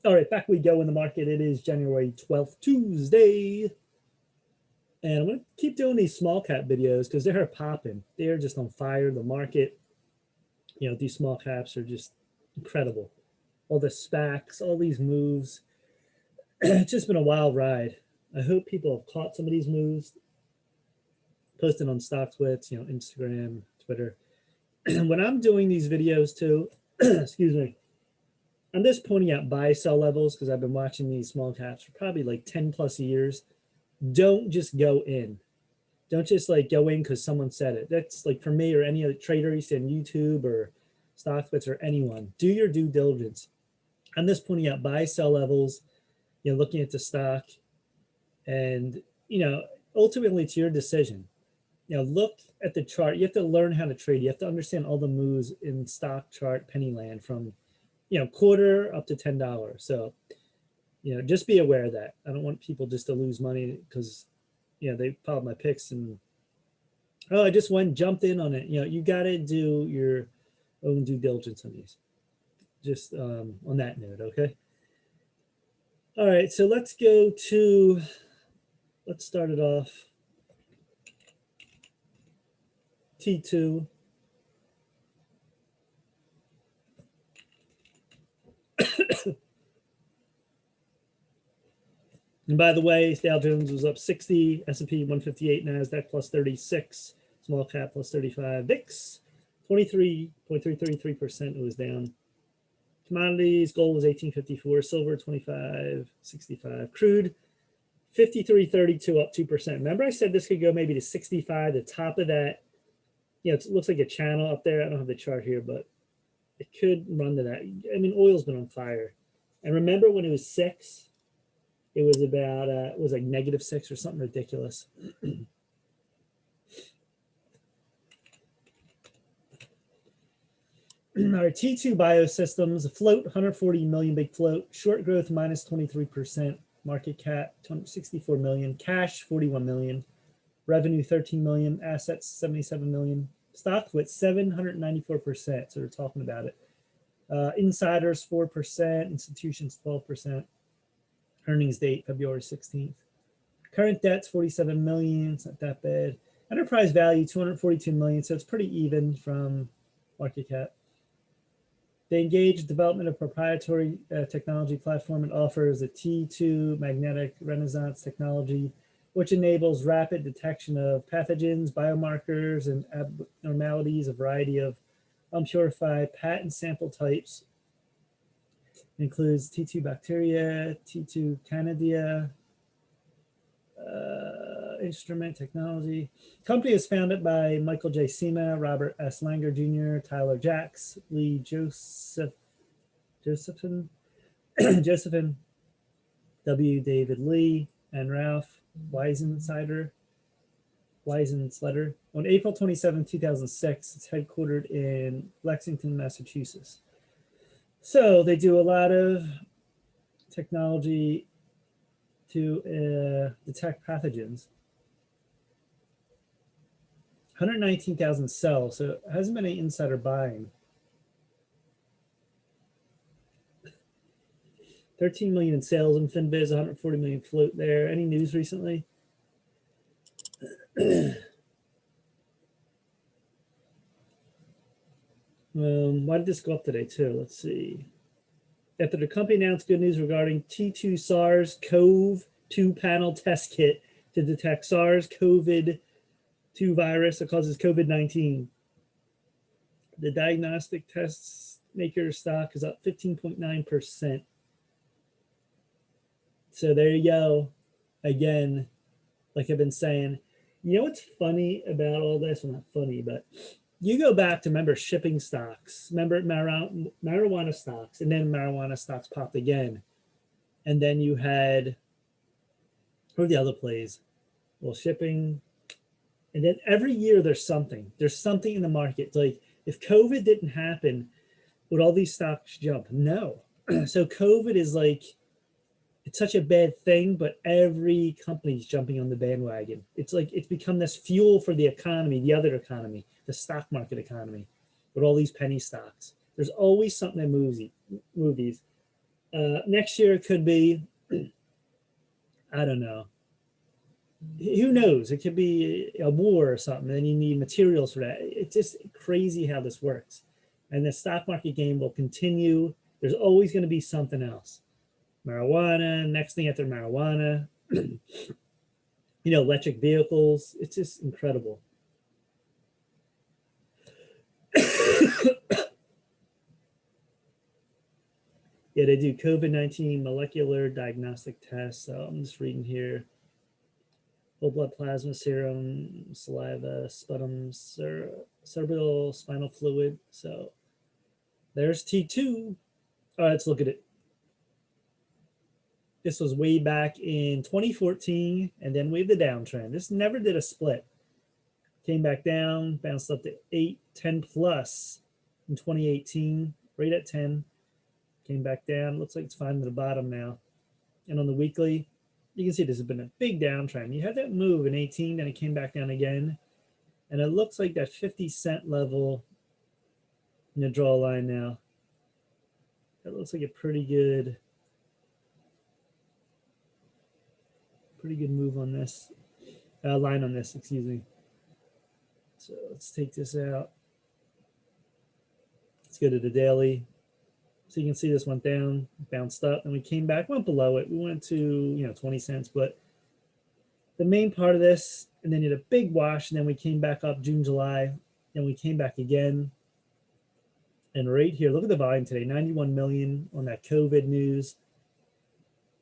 All right, back we go in the market. It is January 12th, Tuesday. And I'm going to keep doing these small cap videos because they're popping. They're just on fire. The market, you know, these small caps are just incredible. All the SPACs, all these moves. It's just been a wild ride. I hope people have caught some of these moves. Posted on StockTwits, you know, Instagram, Twitter. When I'm doing these videos too, excuse me, I'm just pointing out buy sell levels because I've been watching these small caps for probably like 10 plus years. Don't just go in. Don't just like go in because someone said it. That's like for me or any other trader you see on YouTube or StockTwits or anyone. Do your due diligence. I'm just pointing out buy sell levels, you know, looking at the stock, and you know, ultimately it's your decision. You know, look at the chart. You have to learn how to trade. You have to understand all the moves in stock chart pennyland from, you know, quarter up to $10. So, you know, just be aware of that. I don't want people just to lose money because, you know, they followed my picks and, oh, I just jumped in on it. You know, you got to do your own due diligence on these. Just on that note, okay? All right, so let's start it off. T2. And by the way, Dow Jones was up 60, S&P 158, NASDAQ plus 36, small cap plus 35, VIX 23.333%. It was down. Commodities, gold was 1854, silver 25.65, crude 53.32, up 2%. Remember I said this could go maybe to 65, the top of that. You know, it looks like a channel up there. I don't have the chart here, but it could run to that. I mean, oil's been on fire. And remember when it was 6? It was about, it was like -6 or something ridiculous. Our T2 Biosystems, float 140 million, big float, short growth -23%, market cap 264 million, cash 41 million, revenue 13 million, assets 77 million, stock with 794%. So we're talking about it. Insiders 4%, institutions 12%. Earnings date February 16th. Current debt's 47 million. It's not that bad. Enterprise value 242 million. So it's pretty even from market cap. They engage development of proprietary technology platform and offers a T2 magnetic resonance technology, which enables rapid detection of pathogens, biomarkers, and abnormalities, a variety of unpurified patent sample types. It includes T2 bacteria, T2 candida, instrument technology. Company is founded by Michael J. Sema, Robert S. Langer Jr., Tyler Jacks, Lee Josephine, W. David Lee, and Ralph Wiesensleder. On April 27, 2006, it's headquartered in Lexington, Massachusetts. So they do a lot of technology to detect pathogens. 119,000 cells, so it hasn't been any insider buying. 13 million in sales in FinBiz, 140 million float there. Any news recently? Why did this go up today too? Let's see. After the company announced good news regarding T2 SARS-CoV-2 panel test kit to detect SARS-CoV-2 virus that causes COVID-19. The diagnostic tests maker stock is up 15.9%. So there you go. Again, like I've been saying, you know what's funny about all this? Well, not funny, but you go back to, remember, shipping stocks, remember marijuana stocks, and then marijuana stocks popped again. And then you had, who are the other plays? Well, shipping. And then every year there's something in the market. It's like, if COVID didn't happen, would all these stocks jump? No. So COVID is like, it's such a bad thing, but every company's jumping on the bandwagon. It's like, it's become this fuel for the economy, the other economy, the stock market economy, with all these penny stocks. There's always something in movies. Next year it could be, I don't know. Who knows? It could be a war or something. Then you need materials for that. It's just crazy how this works. And the stock market game will continue. There's always going to be something else. Marijuana, next thing after marijuana, electric vehicles. It's just incredible. Yeah, they do COVID-19 molecular diagnostic tests. So I'm just reading here. Whole blood plasma, serum, saliva, sputum, cerebral spinal fluid. So there's T2. All right, let's look at it. This was way back in 2014, and then we have the downtrend. This never did a split. Came back down, bounced up to 8, 10 plus in 2018, right at 10. Came back down. Looks like it's finding the bottom now. And on the weekly, you can see this has been a big downtrend. You had that move in 18, then it came back down again. And it looks like that 50-cent level in the draw line now. That looks like a pretty good move on this. Line on this, excuse me. So let's take this out. Let's go to the daily. So you can see this went down, bounced up, and we came back, went below it. We went to 20 cents, but the main part of this, and then you had a big wash, and then we came back up June, July, then we came back again. And right here, look at the volume today, 91 million on that COVID news.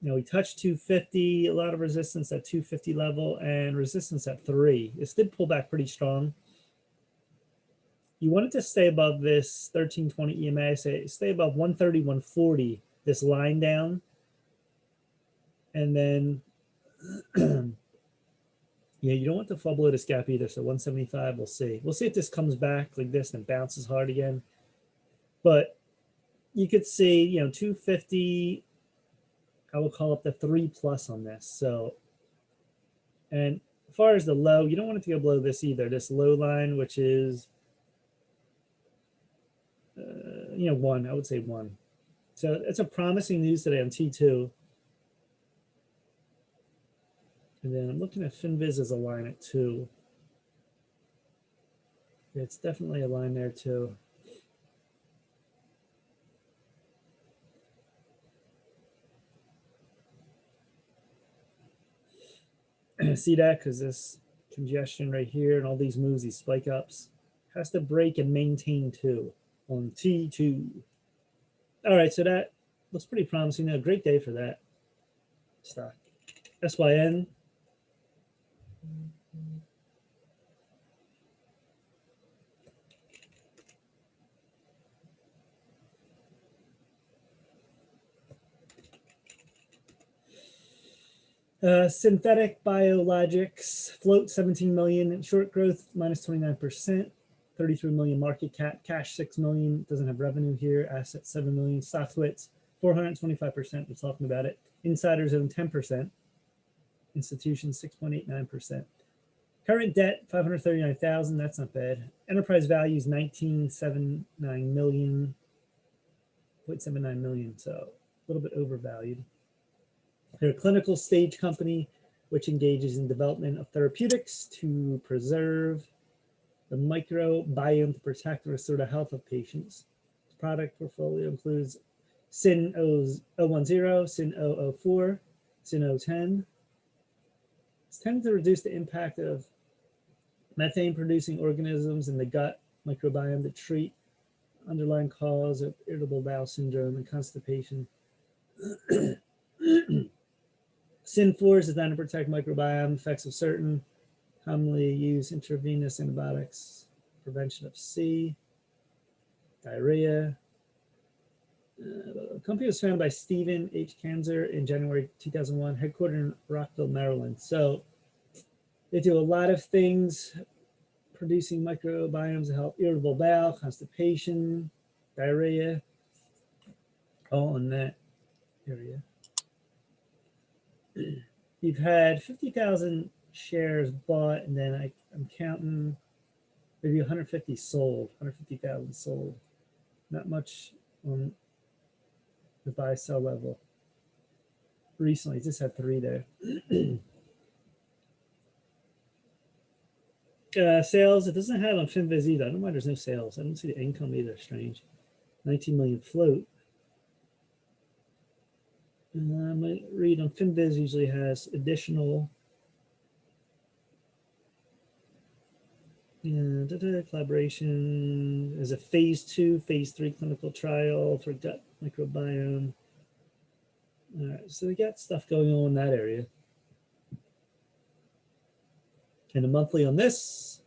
We touched 250, a lot of resistance at 250 level and resistance at 3. This did pull back pretty strong. You want it to stay above this 1320 EMA, stay above 130, 140, this line down. And then, you don't want to fall below this gap either. So 175, we'll see. We'll see if this comes back like this and bounces hard again. But you could see, 250, I will call up the 3 plus on this. So, and as far as the low, you don't want it to go below this either. This low line, which is, 1, I would say 1. So it's a promising news today on T2. And then I'm looking at FinViz as a line at 2. It's definitely a line there too. See that? Because this congestion right here and all these moves, these spike ups, has to break and maintain 2 on T2. All right, so that looks pretty promising. A great day for that stock. SYN. Synthetic Biologics, float 17 million, short growth minus 29%, 33 million market cap, cash 6 million, doesn't have revenue here, assets 7 million, stock splits 425%, we're talking about it. Insiders own 10%, institutions 6.89%. Current debt 539,000, that's not bad. Enterprise value is 1979 million, 0.79 million, so a little bit overvalued. They're a clinical stage company which engages in development of therapeutics to preserve the microbiome to protect and restore the health of patients. The product portfolio includes SYN 010, SYN 004, SYN 010. It's tended to reduce the impact of methane-producing organisms in the gut microbiome to treat underlying cause of irritable bowel syndrome and constipation. SYN 4 is designed to protect microbiome effects of certain commonly used intravenous antibiotics, prevention of C, diarrhea. The company was founded by Stephen H. Kanzer in January 2001, headquartered in Rockville, Maryland. So they do a lot of things producing microbiomes to help irritable bowel, constipation, diarrhea, all in that area. You've had 50,000 shares bought, and then I'm counting maybe 150 sold, 150,000 sold. Not much on the buy sell level. Recently, it just had 3 there. Sales, it doesn't have on FinViz either. I don't know why there's no sales. I don't see the income either. Strange. 19 million float. I might read on FinViz usually has additional collaboration as a phase 2, phase 3 clinical trial for gut microbiome. All right, so they got stuff going on in that area. And the monthly on this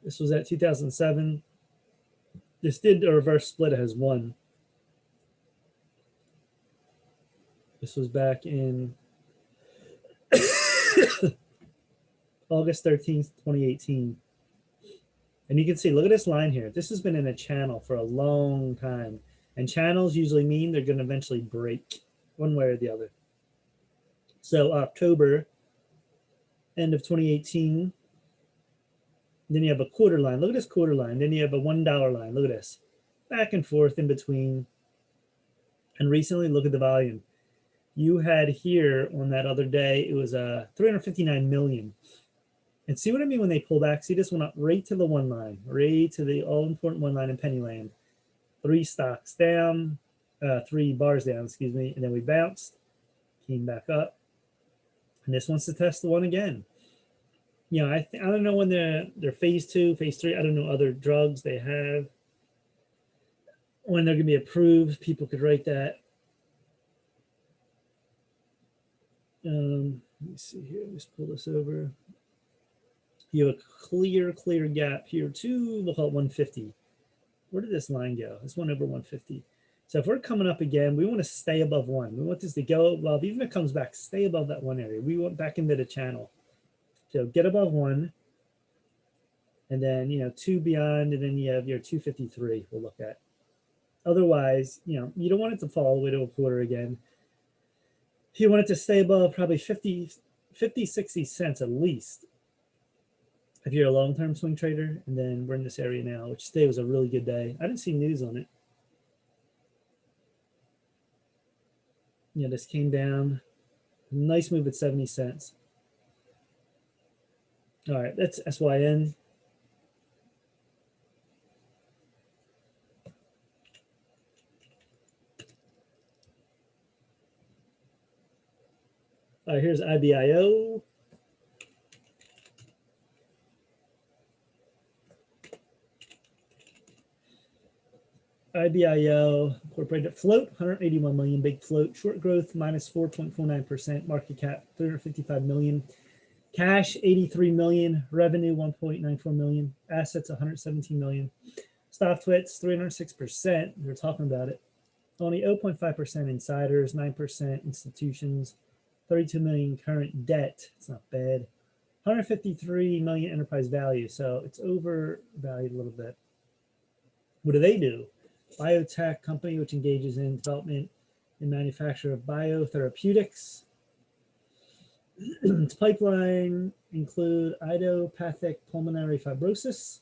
was at 2007. This did a reverse split. It has 1. This was back in August 13th, 2018. And you can see, look at this line here. This has been in a channel for a long time. And channels usually mean they're going to eventually break one way or the other. So October, end of 2018. Then you have a quarter line. Look at this quarter line. Then you have a $1 line. Look at this. Back and forth in between. And recently, look at the volume. You had here on that other day, it was 359 million. And see what I mean when they pull back? See, this went up right to the 1 line, right to the all-important 1 line in Pennyland. 3 stocks down, 3 bars down, excuse me. And then we bounced, came back up. And this wants to test the 1 again. You know, I don't know when they're phase 2, phase 3. I don't know other drugs they have. When they're going to be approved, people could write that. Let me see here. Let's pull this over. You have a clear gap here too. We'll call it 150. Where did this line go? This one over 150. So if we're coming up again, we want to stay above 1. We want this to go above, even if it comes back, stay above that 1 area. We want back into the channel. So get above 1. And then, you know, 2 beyond, and then you have your 253 we'll look at. Otherwise, you know, you don't want it to fall all the way to a quarter again. You want it to stay above probably 50, 60 cents at least if you're a long-term swing trader. And then we're in this area now, which today was a really good day. I didn't see news on it. Yeah, this came down. Nice move at 70 cents. All right, that's SYN. All right, here's IBIO. IBIO incorporated float, 181 million, big float, short growth, minus 4.49%, market cap, 355 million, cash, 83 million, revenue, 1.94 million, assets, 117 million, stock twits, 306%, they're talking about it, only 0.5% insiders, 9% institutions, 32 million current debt, it's not bad, 153 million enterprise value, so it's overvalued a little bit. What do? Biotech company which engages in development and manufacture of biotherapeutics. Its pipeline include idiopathic pulmonary fibrosis,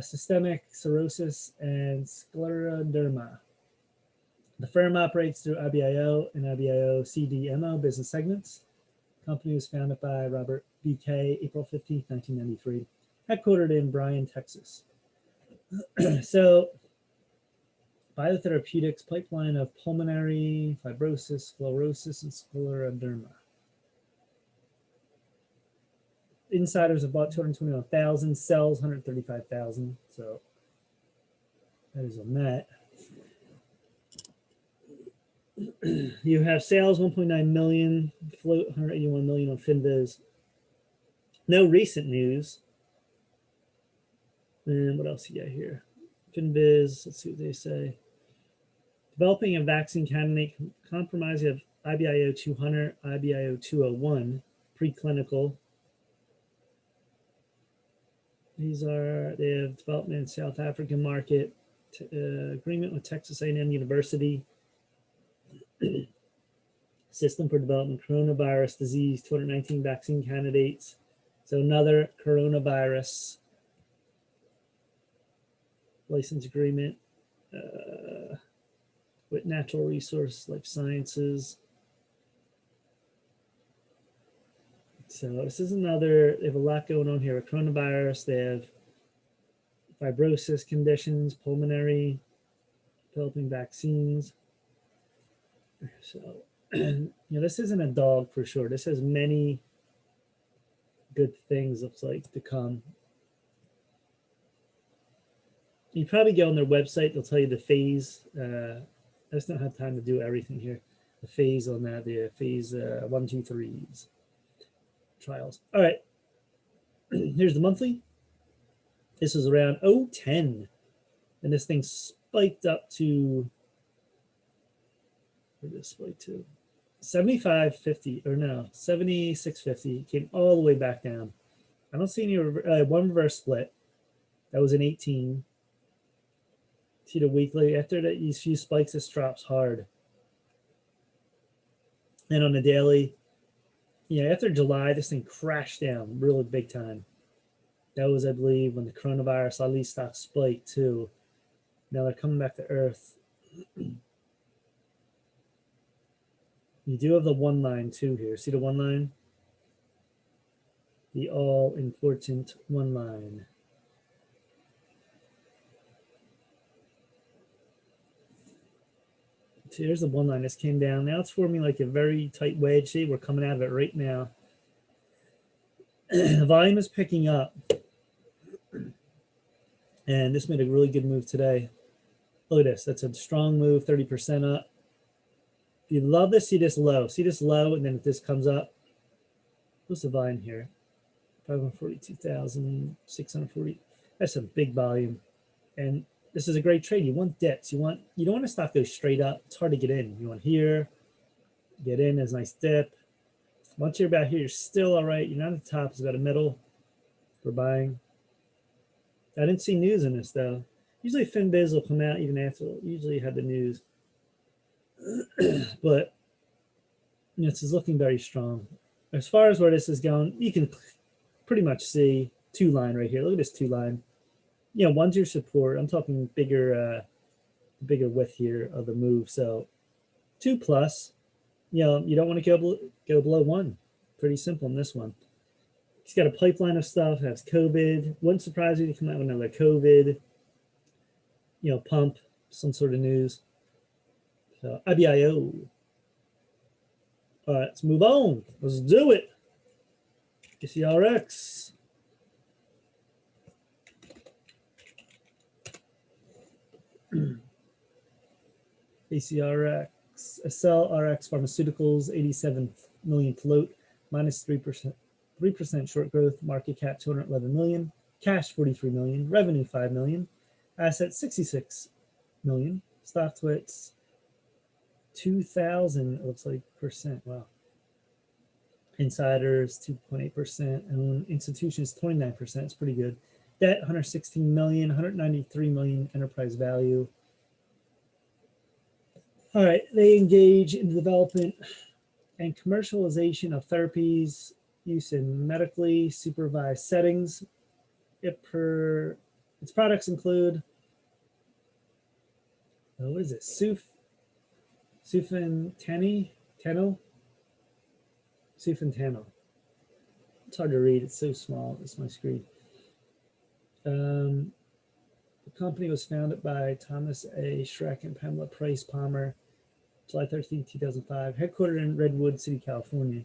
systemic sclerosis, and scleroderma. The firm operates through IBIO and IBIO CDMO business segments. The company was founded by Robert B.K. April 15, 1993, headquartered in Bryan, Texas. So, biotherapeutics, pipeline of pulmonary fibrosis, sclerosis, and scleroderma. Insiders have bought 221,000, sells 135,000. So that is on that. You have sales 1.9 million, float 181 million on FinViz. No recent news. And what else you got here? FinViz, let's see what they say. Developing a vaccine candidate compromising of IBIO 200, IBIO 201, preclinical. These are, they have development in South African market, agreement with Texas A&M University, system for development coronavirus disease, 219 vaccine candidates. So another coronavirus license agreement. with natural resource life sciences. So this is another, they have a lot going on here with coronavirus. They have fibrosis conditions, pulmonary, developing vaccines. So, this isn't a dog for sure. This has many good things, looks like, to come. You probably go on their website, they'll tell you the phase. I just don't have time to do everything here. The phase on that, the phase 1, 2, 3s trials. All right, here's the monthly. This is around 010, and this thing spiked up to, where did it spike to? 75.50, or no, 76.50. Came all the way back down. I don't see any one reverse split. That was an 18. See the weekly, after that, these few spikes, this drops hard. And on the daily, after July, this thing crashed down really big time. That was, I believe, when the coronavirus, all these stocks spiked too. Now they're coming back to earth. You do have the one line too here. See the one line? The all important one line. So here's the one line. This came down. Now it's forming like a very tight wedge. See, we're coming out of it right now. The volume is picking up. And this made a really good move today. Look at this. That's a strong move, 30% up. If you love this, see this low. See this low, and then if this comes up, what's the volume here? 542,640. That's a big volume. And this is a great trade. You want dips. You don't want a stock go straight up. It's hard to get in. You want here, get in as a nice dip. Once you're about here, you're still all right. You're not at the top. It's about a middle for buying. I didn't see news in this though. Usually FinBiz will come out even after. Usually had the news, but this is looking very strong. As far as where this is going, you can pretty much see two line right here. Look at this two line. One's your support. I'm talking bigger width here of the move. So 2+. You don't want to go below 1. Pretty simple in this one. He's got a pipeline of stuff. Has COVID. Wouldn't surprise you to come out with another COVID. Pump, some sort of news. So IBIO. All right, let's move on. Let's do it. ACRX. ACRX. Acrx Pharmaceuticals, 87 million float, minus 3%. 3% short growth, market cap 211 million, cash 43 million, revenue 5 million, assets 66 million, stock splits 2,000, it looks like, percent. Wow. Insiders 2.8%, and institutions 29%. It's pretty good. Debt 116 million, 193 million enterprise value. All right, they engage in the development and commercialization of therapies use in medically supervised settings. Its products include, what is it? Sufentanil. It's hard to read. It's so small. It's my screen. The company was founded by Thomas A. Schreck and Pamela Price Palmer, July 13, 2005, headquartered in Redwood City, California.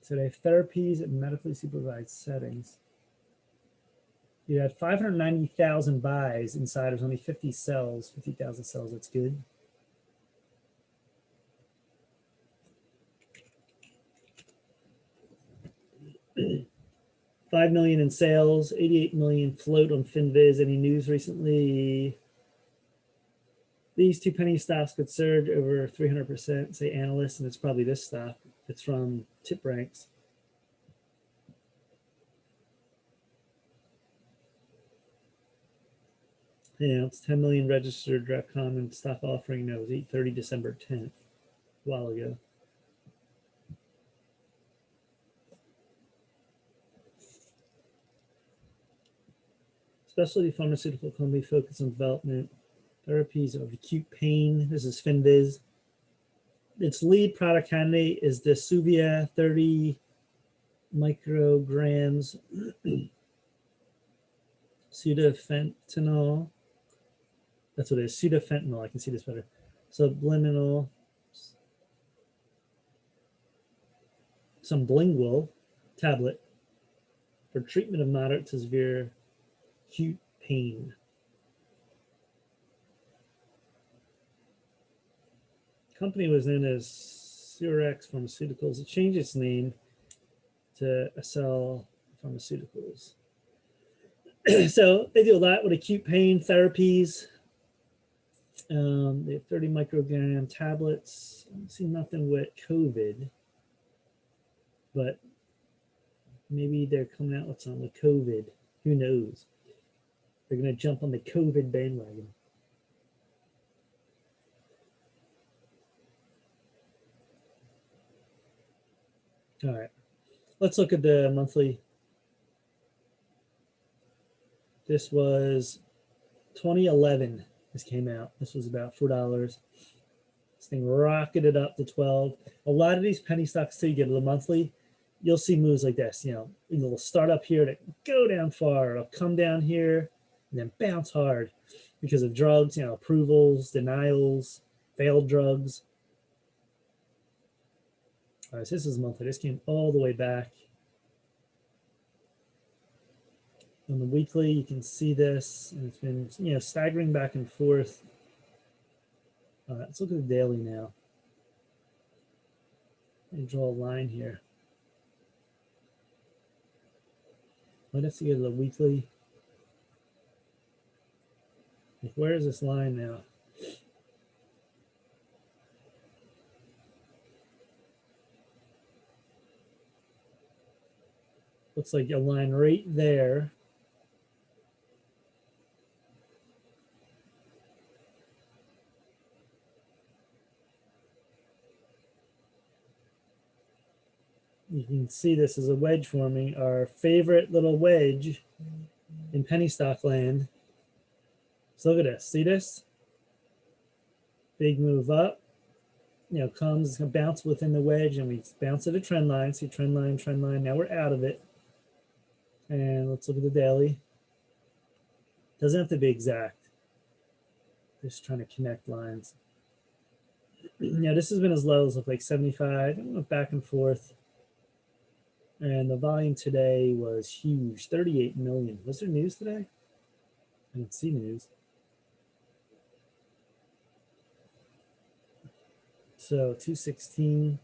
So they have therapies in medically supervised settings. You had 590,000 buys inside. There's only 50,000 cells. That's good. $5 million in sales, 88 million float on FinViz. Any news recently? These two penny stocks could surge over 300%, say analysts, and it's probably this stock. It's from TipRanks. It's 10 million registered direct common stock offering. That was 8:30 December 10th, a while ago. Specialty pharmaceutical company focused on development Therapies of acute pain. This is Finviz. Its lead product candidate is the Suvia 30 micrograms pseudofentanyl. That's what it is, pseudofentanyl. I can see this better. Subliminal, sublingual tablet for treatment of moderate to severe acute pain. Company was known as Acrx Pharmaceuticals. It changed its name to Acrx Pharmaceuticals. So they do a lot with acute pain therapies. They have 30 microgram tablets. I don't see nothing with COVID, but maybe they're coming out with something with COVID. Who knows? They're going to jump on the COVID bandwagon. All right, let's look at the monthly. This was 2011. This came out. This was about $4. This thing rocketed up to 12. A lot of these penny stocks too, you get to the monthly, you'll see moves like this. You know, it'll start up here to go down far. It'll come down here and then bounce hard because of drugs, you know, approvals, denials, failed drugs. All right, so this is monthly. This came all the way back. On the weekly, you can see this, and it's been, you know, staggering back and forth. All right, let's look at the daily now. Let me draw a line here. Might have to go to the weekly. Like, where is this line now? Looks like a line right there. You can see this as a wedge forming, our favorite little wedge in penny stock land. So look at this. See this? Big move up. You know, comes, it's going to bounce within the wedge, and we bounce at a trend line. See trend line, trend line. Now we're out of it. And let's look at the daily. Doesn't have to be exact. Just trying to connect lines. Yeah, this has been as low as like 75. It went back and forth. And the volume today was huge, 38 million. Was there news today? I didn't see news. So 216.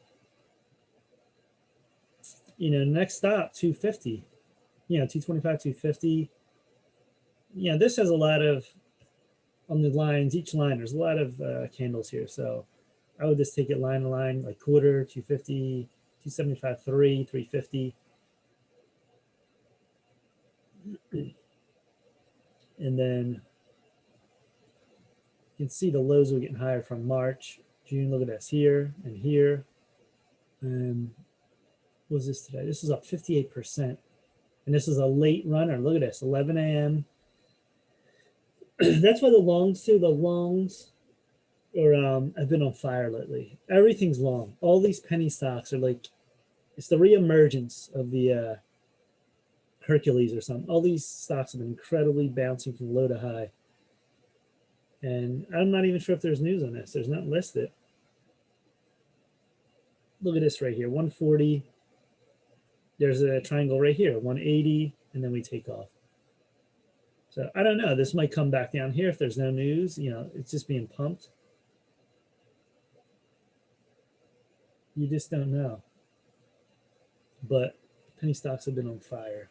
You know, next stop, 250. You know, 225, 250. Yeah, this has a lot of, on the lines, each line, there's a lot of candles here. So I would just take it line to line, like quarter, 250, 275, 3, 350. And then you can see the lows were getting higher from March, June. Look at this here and here. And what was this today? This is up 58%. And this is a late runner. Look at this, 11 a.m. That's why the longs too, the longs have been on fire lately. Everything's long. All these penny stocks are like, it's the reemergence of the Hercules or something. All these stocks have been incredibly bouncing from low to high. And I'm not even sure if there's news on this. There's not listed. Look at this right here, 140. There's a triangle right here, 180, and then we take off. So I don't know. This might come back down here if there's no news. You know, it's just being pumped. You just don't know. But penny stocks have been on fire.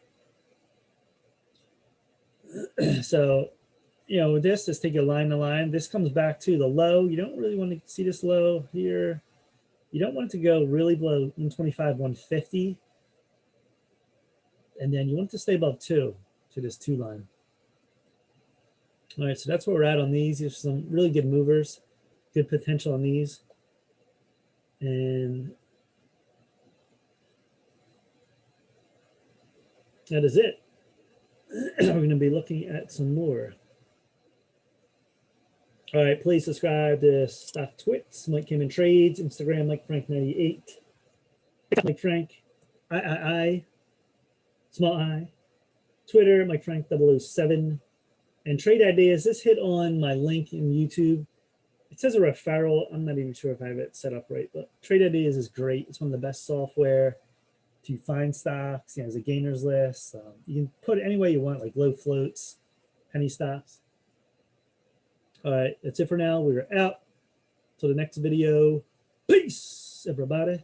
So, you know, with this, just take a line to line. This comes back to the low. You don't really want to see this low here. You don't want it to go really below 125, 150. And then you want it to stay above 2 to this 2 line. All right, so that's where we're at on these. There's some really good movers, good potential on these. And that is it. We're going to be looking at some more. All right, please subscribe to Stock Twits, Mike Kim and Trades, Instagram, Mike Frank 98, Mike Frank, I, small I, Twitter, Mike Frank 007, and Trade Ideas. This hit on my link in YouTube. It says a referral. I'm not even sure if I have it set up right, but Trade Ideas is great. It's one of the best software to find stocks. You know, there's a gainers list. You can put it any way you want, like low floats, penny stocks. All right, that's it for now. We're out. Till the next video. Peace, everybody.